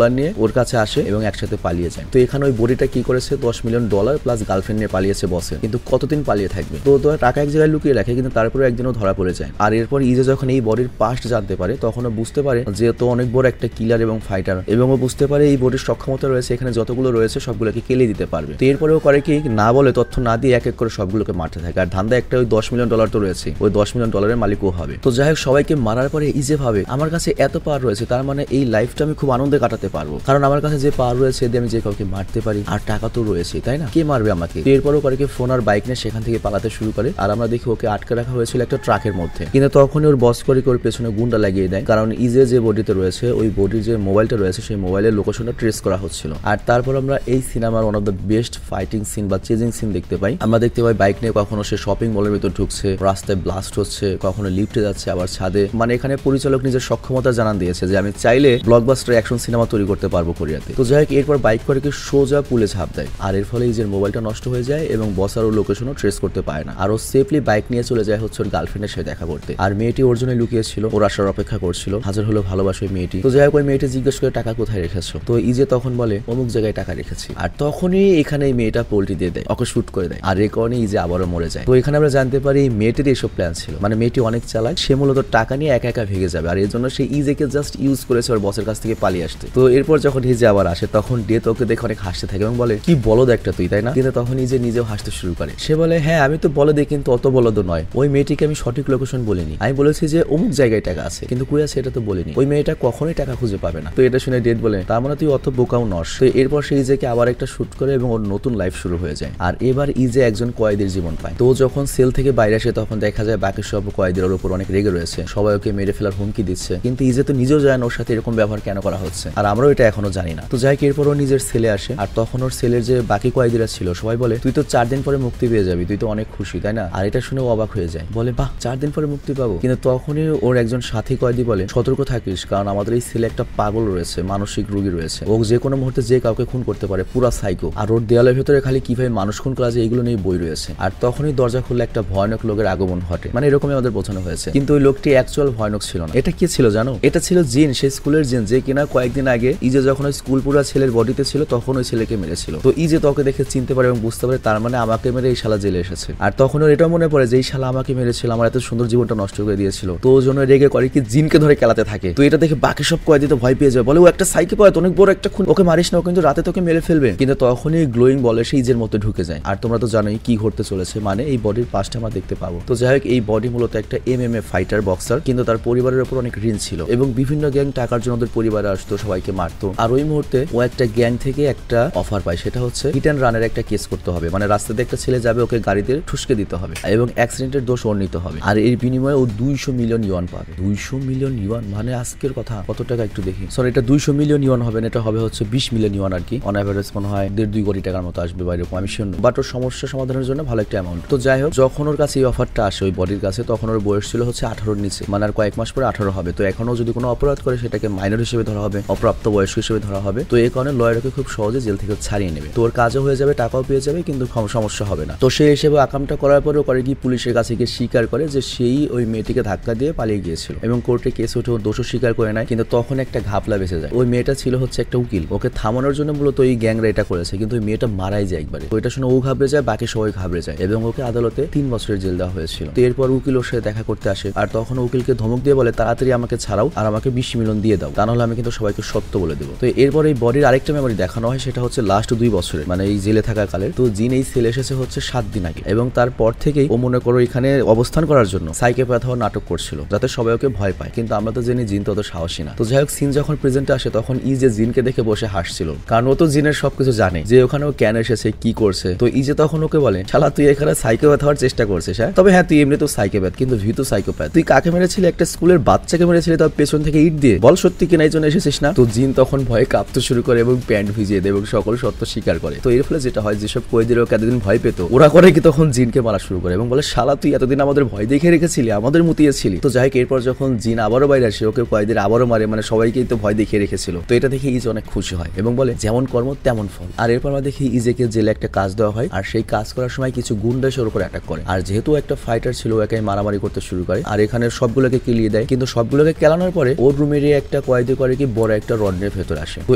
Speaker 1: নিয়ে ওর কাছে আসে এবং একসাথে পালিয়ে যায়। তো এখানে ওই বডিটা কি করেছে, $10 মিলিয়ন প্লাস গার্লফ্রেন্ড নিয়ে পালিয়েছে বসের। কিন্তু কতদিন পালিয়ে থাকবে? তো টাকা এক জায়গায় লুকিয়ে রাখে, কিন্তু তারপরে একদিনও ধরা পড়ে যায়। আর এরপর ইজে যখন এই বডির পাস্ট জানতে পারে, তখন ও বুঝতে পারে যে তো অনেক বড় একটা কিলার এবং ফাইটার, এবং ও বুঝতে পারে এই বডির সক্ষমতা রয়েছে, এখানে যতগুলো রয়েছে সবগুলোকে কেলে দিতে পারবে। তো এরপরেও করে কি, না বলে তথ্য না দিয়ে এক এক করে সবগুলোকে মারতে থাকে। আর ধান্দা একটা, ওই $10 মিলিয়ন তো রয়েছে, ওই $10 মিলিয়ন মালিকও হবে। তো যাই হোক, সবাইকে মারার পরে ইজে ভাবে, আমার কাছে এত পাওয়ার রয়েছে, তার মানে এই লাইফটা আমি খুব আনন্দে কাটাতে পারবো, কারণ আমার কাছে যে পাওয়ার রয়েছে এতে আমি যে কাউকে মারতে পারি, আর টাকা তো রয়েছে, তাই না? কে মারবে আমাকে? এরপরও করে কি, ফোন আর বাইক নিয়ে সেখান থেকে পালাতে শুরু করে। আর আমরা দেখি ওকে আটকে রাখা হয়েছিল একটা ট্রাকের মধ্যে। কিন্তু তখনই ওর বস করে ওর পেছনে গুন্ডা লাগিয়ে দেয়, কারণ ইজে যে বডিতে রয়েছে, ওই বডির যে মোবাইলটা রয়েছে, সেই মোবাইলের লোকেশনটা ট্রেস করা হচ্ছিল। আর তারপর আমরা এই সিনেমার one of the best fighting scene বা চেজিং সিন দেখতে পাই। আমরা দেখতে পাই বাইক নিয়ে কখনো সে শপিং মলের ভিতর ঢুকছে, রাস্তায় ব্লাস্ট হচ্ছে, কখনো লিফটে যাচ্ছে, আবার ছাদে। মানে এখানে পরিচালক নিজের সক্ষমতা জানান দিয়েছে যে আমি চাইলে ব্লকবাস্টার অ্যাকশন সিনেমা তৈরি করতে পারবো কোরিয়াতে। তো যাই হোক, এরপর বাইক করে কি সোজা পুলে ঝাঁপ দেয়। আর এর ফলে ইজের মোবাইলটা নষ্ট হয়ে যায় এবং বস আর ওর লোকেশনও ট্রেস করতে পারে না। আর ও সেফলি বাইক নিয়ে চলে যায় হচ্ছে ওর গার্লফ্রেন্ডের সাথে দেখা করতে। আর মেয়েটি ওর জন্য লুকিয়েছিল, ওর আসার অপেক্ষা করছিল, হাজার হলো ভালোবাসে মেয়েটি। তো যাই হোক, ওই মেয়েটি জিজ্ঞেস করে টাকা কোথায় রেখেছো? তো ইজে তখন বলে, অমুক জায়গায় টাকা রেখেছি। আর তখনই এখানে এই মেয়েটা পোল্টি দিয়ে দেয়, ওকে শুট করে দেয়। আর এই কারণে ইজে আবারও মরে যায়। তো এখানে আমরা জানতে পারি মেয়েটির এইসব প্ল্যান ছিল, মানে মেয়েটি অনেক চালাক, সে মূলত টাকা নিয়ে একা একা ভেঙে যাবে। আর এর জন্য সে ইজেকে জাস্ট ইউজ করেছে ওর বসের কাছ থেকে পালিয়ে আসতে। তো এরপর যখন ইজে আবার আসে, তখন ডেথ ওকে দেখে অনেক হাসতে থাকে এবং বলে, কি বলদ একটা তুই, তাই না? কিন্তু তখন ইজে নিজেও হাসতে শুরু করে। সে বলে, হ্যাঁ আমি তো বলদে, কিন্তু অত বলদ নয়। ওই মেয়েটিকে আমি সঠিক লোকেশন বলিনি, আমি বলেছি যে অমুক জায়গায় টাকা আছে, কিন্তু কই আছে এটা তো বলিনি। ওই মেয়েটা কখনোই টাকা খুঁজে পাবে না। তো এটা শুনে ডেথ বলে, তার মানে তুই অত বোকাও নস। তো এরপর সে ইজেকে আবার একটা শুট করে এবং ওর নতুন লাইফ শুরু হয়ে যায়। আর এবার ইজে একজন কয়েদির জীবন পায়। তো যখন সেল থেকে বাইরে আসে, তখন দেখা যায় বাকি সব কয়েদির উপর অনেক রেগে রয়েছে, সবাই ওকে মেরে ফেলার হুমকি দিচ্ছে। কিন্তু ইজে তো নিজেও জানে না ওর সাথে এরকম ব্যবহার কেন করা হচ্ছে, আর আমরাও এটা এখনো জানি না। তো যাই হোক, এরপর ও নিজের সেলে আসে। আর তখন ওর সেলের যে বাকি কয়েদিরা ছিল, সবাই বলে, তুই তো 4 দিন পরে মুক্তি পেয়ে যাবি, তুই তো অনেক খুশি, তাই না? আর এটা শুনে অবাক হয়ে যায়, বলে, বাহ, 4 দিন পরে মুক্তি পাবো। কিন্তু তখনই ওর একজন সাথী কয়েদি বলে, সতর্ক থাকিস, কারণ আমাদের এই সেলে একটা পাগল রয়েছে, মানসিক রোগী রয়েছে, ও যে কোনো মুহূর্তে যে কাউকে খুন করতে পারে, পুরা সাইকো। আর ওর দেয়ালের ভেতরে খালি কিভাবে মানুষ খুন করা যায় এগুলো নিয়ে বই রয়েছে। আর তখনই দরজা খুললে একটা ভয়ানক লোকের আগমন ঘটে, মানে এরকমই আমাদের বোঝানো হয়েছে। কিন্তু ওই লোকটি অ্যাকচুয়াল ভয়ানক ছিল না। এটা কি ছিল জানো? এটা ছিল জিন, সেই স্কুলের জিন যে কিনা কয়েকদিন আগে ইজে যখন ওই স্কুল পুরা ছেলের বডিতে ছিল তখন ওই ছেলেকে মেরেছিল। তো ইজে তোকে দেখে চিনতে পারে এবং বুঝতে পারে তার মানে আমাকে মেরে এই শালা জেলে এসেছে। আর তখন ওর এটা মনে পড়ে যে এই শালা আমাকে মেরেছিল, আমার এত সুন্দর জীবনটা নষ্ট করে দিয়েছিল। তো ওর জন্য রেগে করে কি জিনকে ধরে খেলাতে থাকে। তো এটা দেখে বাকি সব কয়েদি তো ভয় পেয়ে যায়, বলে ও একটা সাইকোপ্যাথ, অনেক বড় একটা খুন, ওকে মারিস না, ও কিন্তু রাতে তোকে মেরে ফেলবে। কিন্তু তখনই গ্লোয়িং বলে সেই ইজের মধ্যে ঢুকে যায়। আর তোমরা তো জানোই কি ঘটতে চলেছে, মানে এই বডির পাশটা আমরা দেখতে পাবো। তো যাই হোক এই বডি মূলত একটা MMA ফাইটার বক্সার, কিন্তু তার পরিবারের উপর অনেক ঋণ ছিল এবং বিভিন্ন গ্যাং টাকার জন্য ওদের পরিবারে আসতো, সবাইকে মারতো। আর ওই মুহূর্তে ও একটা গ্যাং থেকে একটা অফার পায়, সেটা হচ্ছে হিট অ্যান্ড রানের একটা কেস করতে হবে। মানে রাস্তাতে একটা ছেলে যাবে, ওকে গাড়িতে ঠুসকে দিতে হবে এবং অ্যাক্সিডেন্টের দোষ ওর নিতে হবে। আর এর বিনিময়ে ও 200 মিলিয়ন ইউয়ান পাবে। 200 মিলিয়ন ইউয়ান মানে আজকের কথা কত টাকা একটু দেখি। সরি, এটা 200 মিলিয়ন ইউয়ান হবে না, এটা হবে হচ্ছে 20 মিলিয়ন ইউয়ান আর কি। অন অ্যাভারেজ মনে হয় 1.5-2 কোটি টাকার মতো আসবে বাইরে, আমি শূন্য। বাট ওর সমস্যা সমাধানের জন্য ভালো একটা অ্যামাউন্ট। তো যাই হোক যখন ওর কাছে এই অফারটা আসে ওই বডির কাছে, তখন ওর বয়স ছিল হচ্ছে 18-র নিচে, মানে আর কয়েক মাস পরে 18 হবে। তো এখনো যদি কোনো অপরাধ করে সেটাকে মাইনর হিসেবে ধরা হবে, অপ্রাপ্ত বয়স্ক হিসেবে ধরা হবে। তো এই কারণে লয়ারকে খুব সহজে জেল থেকে ছাড়িয়ে নেবে। তো ওর কাজও হয়ে যাবে, টাকাও পেয়ে যাবে, কিন্তু সমস্যা হবে না। তো সেই হিসেবে আকামটা করার পরেও করে কি পুলিশের কাছে গিয়ে স্বীকার করে যে সেই ওই মেয়েটিকে ধাক্কা দিয়ে পালিয়ে গিয়েছিল এবং কোর্টে কেস উঠে ওর দোষও স্বীকার করে নেয়। কিন্তু তখন একটা ঘাপলা বেঁচে যায়। ওই মেয়েটা ছিল হচ্ছে একটা উকিল, ওকে থামানোর জন্য মূলত ওই গ্যাংরা এটা করেছে, কিন্তু ওই মেয়েটা মারাই যায় একবারে। তো এটা শুনে ও ঘাবড়ে যায়, বাকি সবাই ঘাবড়ে যায় এবং ওকে আদালতে 3 বছরের জেল দেওয়া হয়েছিল। তো এরপর উকিল ওর সাথে দেখা করতে আসে, আর তখন উকিলকে ধমক দিয়ে বলে তাড়াতাড়ি আমাকে ছাড়াও আর আমাকে 20 মিলিয়ন দিয়ে দাও, তা নাহলে আমি কিন্তু সবাইকে সত্য বলে দেবো। তো এরপর এই বডির আরেকটা মেমোরি দেখানো হয়, সেটা হচ্ছে লাস্ট 2 বছরের, মানে এই জেলে থাকা কালের। তো জিন এই সেল এসেছে হচ্ছে 7 দিন আগে এবং তারপর থেকেই ও মনে করো এখানে অবস্থান করার জন্য সাইকোপ্যাথ হওয়ার নাটক করছিল যাতে সবাই ওকে ভয় পায়। কিন্তু আমরা তো জানি জিন তো অত সাহসী না। তো যাই হোক সিন যখন প্রেজেন্টে আসে তখন যে জিনকে দেখে বসে হাসছিল, কারণ ও তো জিনের সবকিছু জানে যে ওখানে ও কেন এসেছে, কি করছে। তো যে তখন ওকে বলে শালা তুই এখানে সাইকোপ্যাথ হওয়ার চেষ্টা করছিস, হ্যাঁ তবে হ্যাঁ তুই এমনি তো সাইকোপ্যাথ, কিন্তু ভীতু সাইকোপ্যাথ। তুই কাকে মেরেছিলি? একটা স্কুলের বাচ্চাকে মেরেছিলি, তার পেছন থেকে ইট দিয়ে, বল সত্যি কিনা এই জন্য এসেছিস না? তো জিন তখন ভয়ে কাঁপতে শুরু করে এবং প্যান্ট ভিজিয়ে দেয় এবং সকল সত্য স্বীকার করে। তো এর ফলে যেটা হয়, যেসব কয়েদিরা ওকে এতদিন ভয় পেত ওরা করে কি তখন জিনকে মারা শুরু করে এবং বলে শালা তুই এতদিন আমাদের ভয় দেখে রেখেছিলি, আমাদের মুতিয়েছিলি। তো যাই হোক এরপর যখন জিন আবারও বাইরে আসে, ওকে কয়েদিরা আবারও মারে, মানে সবাইকেই তো ভয় দেখিয়ে রেখেছিল। তো এটা দেখে ইজ অনেক খুশি হয় এবং বলে যেমন কর্ম তেমন ফল। আর এরপর আমরা দেখি ইজেকে জেলে একটা কাজ দেওয়া হয়, আর সেই কাজ করার সময় কিছু গুন্ডা ওর উপর অ্যাটাক করে। আর যেহেতু একটা ফাইটার ছিল, একাই মারামারি করতে শুরু করে আর এখানে সবগুলোকে কেলিয়ে দেয়। কিন্তু সবগুলোকে কেলানোর পরে ওর রুমেরই একটা কয়েদি করে কি বড় একটা রডের ভেতর আসে। তো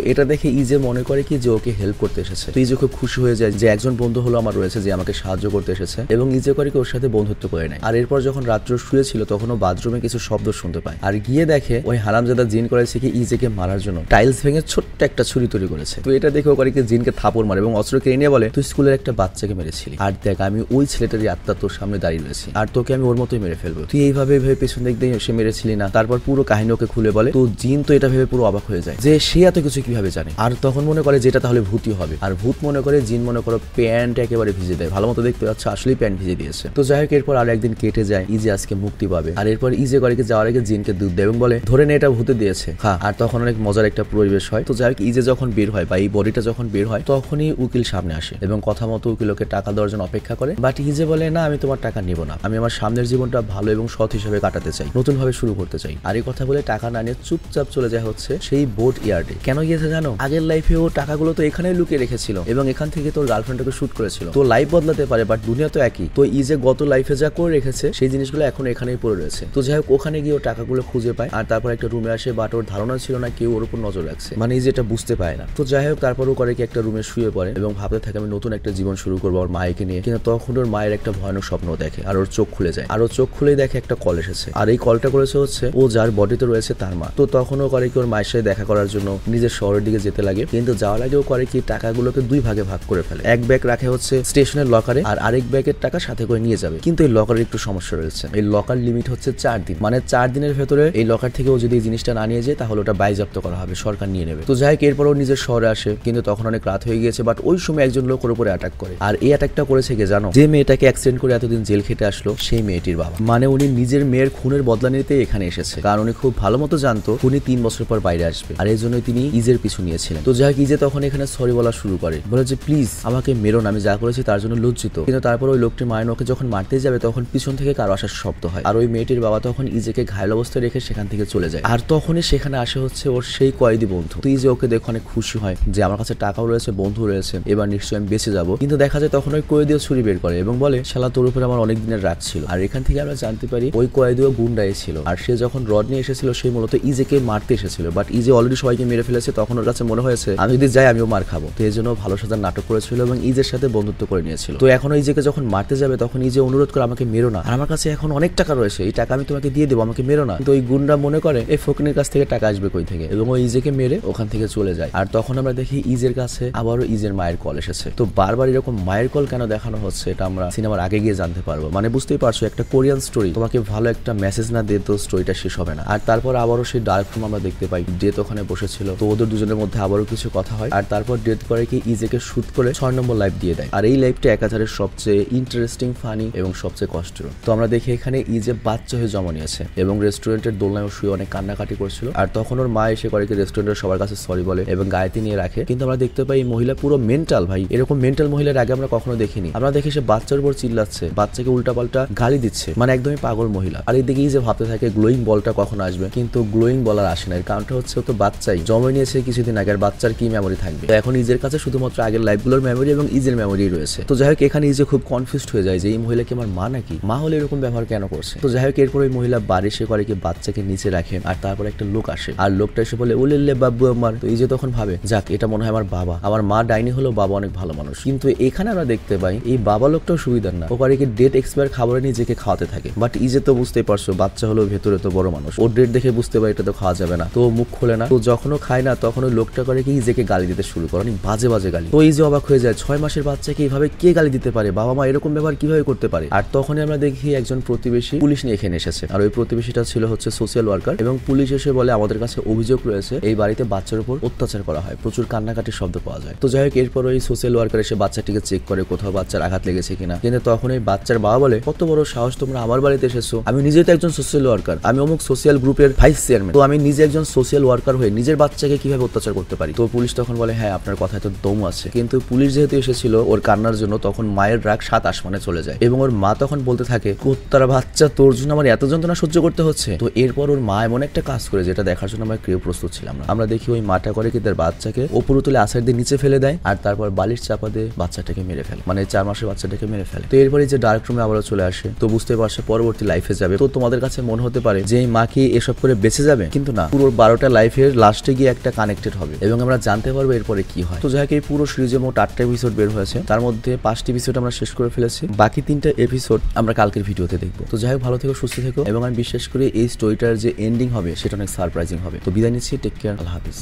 Speaker 1: এটা দেখে ইজে মনে করে কি যে ওকে হেল্প করতে এসেছে। তো ইজে খুব খুশি হয়ে যায় যে একজন বন্ধু হলো আমার রয়েছে যে আমাকে সাহায্য করতে এসেছে, এবং ইজে করে কি ওর সাথে বন্ধুত্ব করে নেয়। আর এরপর যখন রাত্র শুয়েছিল তখন ও বাথরুমে কিছু শব্দ শুনতে পায়, আর গিয়ে দেখে ওই হারামজাদা জিন করেছে কি ইজেকে মারার জন্য টাইলস ভেঙে ছোট্ট একটা ছুরি তৈরি করেছে। তো এটা দেখে ও করে কি জিনকে থাপড় মারে এবং অস্ত্র কেড়ে নিয়ে বলে তুই স্কুলের একটা বাচ্চাকে মেরেছিলি, আর দেখ আমি ওই ছেলেটারই আত্মা তোর সামনে দাঁড়িয়ে রয়েছি, আর তোকে আমি ওর মতোই মেরে ফেলবো। তুই এইভাবে পেছন দিক দিয়ে এসে মেরেছিলি না। তারপর পুরো কাহিনী ওকে খুলে বলে। তো জিন তো এটা ভেবে পুরো অবাক হয়ে যায় যে সে এত কিছু কিভাবে জানে, আর তখন মনে করে যেটা তাহলে ভূতই হবে। আর ভূত মনে করে জিন মনে করো প্যান্ট একেবারে ভিজে দেয়, ভালো মতো দেখতে পাচ্ছে আসলেই প্যান্ট ভিজে দিয়েছে। তো যাই হোক এরপর আর একদিন কেটে যায়, ইজে আজকে মুক্তি পাবে। আর এরপর ইজে করে যাওয়ার আগে জিনকে দুধ দেয় এবং বলে ধরে নে এটা ভূতে দিয়েছে হ্যাঁ। আর তখন অনেক মজার একটা পরিবেশ হয়। তো যাই হোক ইজে যখন বের হয় বা এই বডিটা যখন বের হয় তখনই উকিল সামনে আসে এবং কথা মতো উকিল ওকে টাকা দেওয়ার জন্য অপেক্ষা করে। বাট ইজে বলে না আমি তোমার টাকা নিব না, আমি আমার সামনের জীবনটা ভালো এবং সৎ হিসেবে কাটাতে চাই, নতুন ভাবে শুরু করতে চাই। আর এই কথা বলে টাকা না নিয়ে চুপচাপ চলে যায় হচ্ছে সেই বোট ইয়ার্ডে। কেন গিয়েছে জানো? আগের লাইফে ও টাকাগুলো তো এখানেই লুকিয়ে রেখেছিল এবং এখান থেকে তোর গার্লফ্রেন্ডকে শুট করেছিল। তো লাইফ বদলাতে পারে বাট দুনিয়া তো একই। তো ইজে গত লাইফে যা করে রেখেছে সেই জিনিসগুলো এখন এখানেই পড়ে রয়েছে। তো যাই হোক ওখানে গিয়ে ও টাকাগুলো খুঁজে পায়, আর তারপর একটা রুমে আসে। বাট ওর ধারণা ছিল না কেউ ওর উপর নজর রাখছে, মানে ইজে এটা বুঝতে পায় না। তো যাই হোক তারপর ও করে কি একটা রুমে শুয়ে পড়ে এবং ভাবতে থাকে আমি নতুন একটা জীবন শুরু করবো ওর মায়েকে নিয়ে। কিন্তু তখন ওর মায়ের একটা ভয়ানক স্বপ্ন দেখে আর ওর চোখ খুলে যায়। আর ওর চোখ খুলেই দেখে একটা কল এসেছে, আর এই কলটা করেছে হচ্ছে ও যার বডিতে রয়েছে তার মা। তো তখন ও করে কি ওর মায়ের সাথে দেখা করার জন্য নিজের শহরের দিকে যেতে লাগে। কিন্তু যাওয়ার আগে ও করে কি টাকাগুলোকে 2 ভাগে ভাগ করে ফেলে। এক ব্যাগ রাখে হচ্ছে স্টেশনের লকারে, আর আরেক ব্যাগের টাকা সাথে করে নিয়ে যাবে। কিন্তু এই লকারের একটু সমস্যা রয়েছে, এই লকার লিমিট হচ্ছে 4 দিন, মানে 4 দিনের ভেতরে এই লকার থেকে ও যদি এই জিনিসটা না নিয়ে যায় তাহলে ওটা বাজেয়াপ্ত করা হবে, সরকার নিয়ে নেবে। তো যাই হোক এরপর ও নিজের শহরে আসে, কিন্তু তখন অনেক রাত হয়ে গিয়েছে। বাট ওই সময় একজন লোক ওর উপরে অ্যাটাক করে, আর এই অ্যাটাকটা করেছে কে জানো? যে মেয়েটাকে অ্যাক্সিডেন্ট করে এতদিন জেল খেটে আসলো সেই মেয়েটির বাবা। মানে উনি নিজের মেয়ের খুনের বদলা নিতে এখানে এসেছে, কারণ উনি খুব ভালো মতো জানতো উনি 3 বছর পর বাইরে আসবে, আর এই জন্যই তিনি ইজের পিছু নিয়েছিলেন। তো যাই হোক ইজে তখন এখানে সরি বলা শুরু করে, বলে যে প্লিজ আমাকে মেরো না, আমি যা করেছি তার জন্য লজ্জিত। কিন্তু তারপর ওই লোকটি মায়ের ওকে যখন মারতে যাবে তখন পিছন থেকে কারো আসার শব্দ হয়, আর ওই মেয়েটির বাবা তখন ইজেকে ঘায়ল অবস্থায় রেখে সেখান থেকে চলে যায়। আর তখনই সেখানে আসে হচ্ছে ওর সেই কয়েদি বন্ধু। তো ইজে ওকে দেখে অনেক খুশি হয় যে আমার কাছে টাকাও রয়েছে, বন্ধু রয়েছে, এবার নিশ্চয়ই আমি বেঁচে যাবো। কিন্তু দেখা যায় তখন ওই কয়েদিও ছুরি বের করে এবং বলে শালা তোর উপরে আমার অনেক দিনের রাগ ছিল। আর এখান থেকে আমরা জানতে পারি ওই কয়েদিও গুন্ডাই ছিল, আর আর সে যখন রড নিয়ে এসেছিল সে মূলত ইজেকে মারতে এসেছিল, বাট ইজে অলরেডি সবাইকে মেরে ফেলেছে। তখন ওর কাছে মনে হয়েছে আমি যদি যাই আমিও মার খাবো, তো এই জন্য ভালো সাজার নাটক করেছিল এবং ইজের সাথে বন্ধুত্ব করে নিয়েছিল। তো এখন ইজেকে যখন মারতে যাবে তখন ইজে অনুরোধ করে আমাকে মেরো না, আর আমার কাছে এখন অনেক টাকা রয়েছে, এই টাকা আমি তোমাকে দিয়ে দেবো, আমাকে মেরো না। তো ওই গুন্ডা মনে করে এই ফকিনের কাছ থেকে টাকা আসবে কই থেকে, এবং ওই ইজেকে মেরে ওখান থেকে চলে যায়। আর তখন আমরা দেখি ইজের কাছে আবারও ইজের মায়ের কল এসেছে। তো বারবার এরকম মায়ের কল কেন দেখানো হচ্ছে এটা আমরা সিনেমার আগে গিয়ে জানতে পারবো। মানে বুঝতেই পারছো একটা কোরিয়ান স্টোরি তোমাকে ভালো একটা মেসেজ না দিয়ে তো স্টোরিটা শেষ হবে না। আর তারপর আবারও সেই ডার্ক রুম আমরা দেখতে পাই, ডেথ ওখানে বসেছিল। তো ওদের দুজনের মধ্যে আবারও কিছু কথা হয়, আর তারপর ডেথ করে কি ইজেকে শুট করে 6 নম্বর লাইফ দিয়ে দেয়। আর এই লাইফটা 1000-এর সবচেয়ে ইন্টারেস্টিং, ফানি এবং সবচেয়ে কষ্টের। তো আমরা দেখি এখানে ইজে বাচ্চা হয়ে জন্ম নিয়েছে এবং রেস্টুরেন্টের দোলনায় শুয়ে অনেক কান্নাকাটি করছিল। আর তখন ওর মা এসে করে কি রেস্টুরেন্টের সবার কাছে সরি বলে এবং গায়েতে নিয়ে রাখে। কিন্তু আমরা দেখতে পাই এই মহিলা পুরো মেন্টাল ভাই, এরকম মেন্টাল মহিলার আগে আমরা কখনো দেখিনি। আমরা দেখি সে বাচ্চার উপর চিল্লাচ্ছে, বাচ্চাকে উল্টাপাল্টা গালি দিচ্ছে, মানে একদমই পাগল মহিলা। আর এদিকে ইজে ভাবতে থাকে গ্লোয়িং বলটা কখন আসবে, কিন্তু গ্লোয়িং বল আর আসে না। এর কারণটা হচ্ছে ও তো বাচ্চাই জন্ম নিয়েছে কিছুদিন আগে, আর বাচ্চার কি মেমোরি থাকবে। এখন ইজের কাছে শুধুমাত্র আগের লাইফগুলোর মেমোরি এবং ইজের মেমোরি রয়েছে। তো যাই হোক এখানে ইজে খুব কনফিউজড হয়ে যায় যে এই মহিলা কি আমার মা নাকি, মা হলে এরকম ব্যবহার কেন করছে। তো যাই হোক এরপর ওই মহিলা বাড়ি এসে করে কি বাচ্চাকে নিচে রাখে, আর তারপর একটা লোক আসে, আর লোকটা এসে বলে ওলেলে বাবু আমার। তো ইজে তখন ভাবে যাক এটা মনে হয় আমার বাবা, আমার মা ডাইনি হলো, বাবা অনেক ভালো মানুষ। কিন্তু এখানে আমরা দেখতে পাই এই বাবা লোকটাও সুবিধার না, ও করে কি ডেট এক্সপায়ার খাবার নিজেকে খাওয়াতে থাকে। বাট ইজে তো বুঝতেই পারছো বাচ্চা হলো ভেতরে তো বড় মানুষ, ওর ডেট দেখে বুঝতে পারে এটা তো খাওয়া যাবে না, তো মুখ খোলে না। তো যখনও খায় না তখন ওই লোকটা করে কি ইজেকে গালি দিতে শুরু করে, অনেক বাজে বাজে গালি। তো ইজে অবাক হয়ে যায় 6 মাসের বাচ্চাকে এইভাবে কে গালি দিতে পারে, বাবা মা এরকম ব্যবহার কিভাবে করতে পারে। আর তখনই আমরা দেখি একজন প্রতিবেশী পুলিশ নিয়ে এখানে এসেছে, আর ওই প্রতিবেশীটা ছিল হচ্ছে সোশ্যাল ওয়ার্কার। এবং পুলিশ এসে বলে আমাদের কাছে অভিযোগ রয়েছে এই বাড়িতে বাচ্চার উপর অত্যাচার করা হয়, প্রচুর কান্নাকাটির শব্দ পাওয়া যায়। তো যাই হোক এরপর ওই সোশ্যাল ওয়ার্কার এসে বাচ্চাটিকে চেক করে কোথাও বাচ্চার আঘাত লেগেছে কিনা। কিন্তু তখন এই বাচ্চার বাবা বলে কত বড় সাহস তোমরা আমার বাড়িতে এসেছো, আমি নিজে তো একজন সোশ্যাল ওয়ার্কার, আমি অমুক সোশ্যাল গ্রুপের ভাইস চেয়ারম্যান, তো আমি নিজে একজন সোশ্যাল ওয়ার্কার হয়ে নিজের বাচ্চাকে কিভাবে অত্যাচার করতে পারি। তো পুলিশ তখন বলে হ্যাঁ আপনার কথায় তো দম আছে। কিন্তু পুলিশ যেহেতু এসেছিল ওর কান্নার জন্য তখন মায়ের রাগ 7 আসমানে চলে যায় এবং ওর মা তখন বলতে থাকে কুত্তার বাচ্চা তোর জন্য আমার এত যন্ত্রণা সহ্য করতে হচ্ছে। তো এরপর ওর মা এমন একটা কাজ করে যেটা দেখার জন্য আমরা কেউ প্রস্তুত ছিলাম না। আমরা দেখি ওই মাটা করে কি তার বাচ্চাকে ওপরে তুলে আছাড় দিয়ে নিচে ফেলে দেয়, আর তারপর বালিশ চাপা দিয়ে বাচ্চাটাকে মেরে ফেলে, মানে 4 মাসের বাচ্চাটাকে মেরে ফেলে। তো এরপরে যে ডার্ক রুমে আবারও চলে আসে, তো বুঝতে পারছে পরবর্তী লাইফে যাবে। তো তোমাদের কাছে মনে হতে পারে যে এই মা কি এসব করে বেঁচে যাবে, কিন্তু না, পুরো 12টা লাইফের লাস্টে গিয়ে একটা কানেক্টেড হবে এবং আমরা জানতে পারবো এরপরে কি হয়। তো যাই হোক এই পুরো সিরিজে মোট 8টা এপিসোড বের হয়েছে, তার মধ্যে 5টি এপিসোড আমরা শেষ করে ফেলেছি, বাকি 3টা এপিসোড আমরা কালকের ভিডিওতে দেখবো। তো যাই হোক ভালো থেকো, সুস্থ থেকো, এবং আমি বিশ্বাস করি এই স্টোরিটার যে এন্ডিং হবে সেটা অনেক সারপ্রাইজিং হবে। তো বিদায় নিচ্ছি, টেক কেয়ার, আল্লাহ হাফিজ।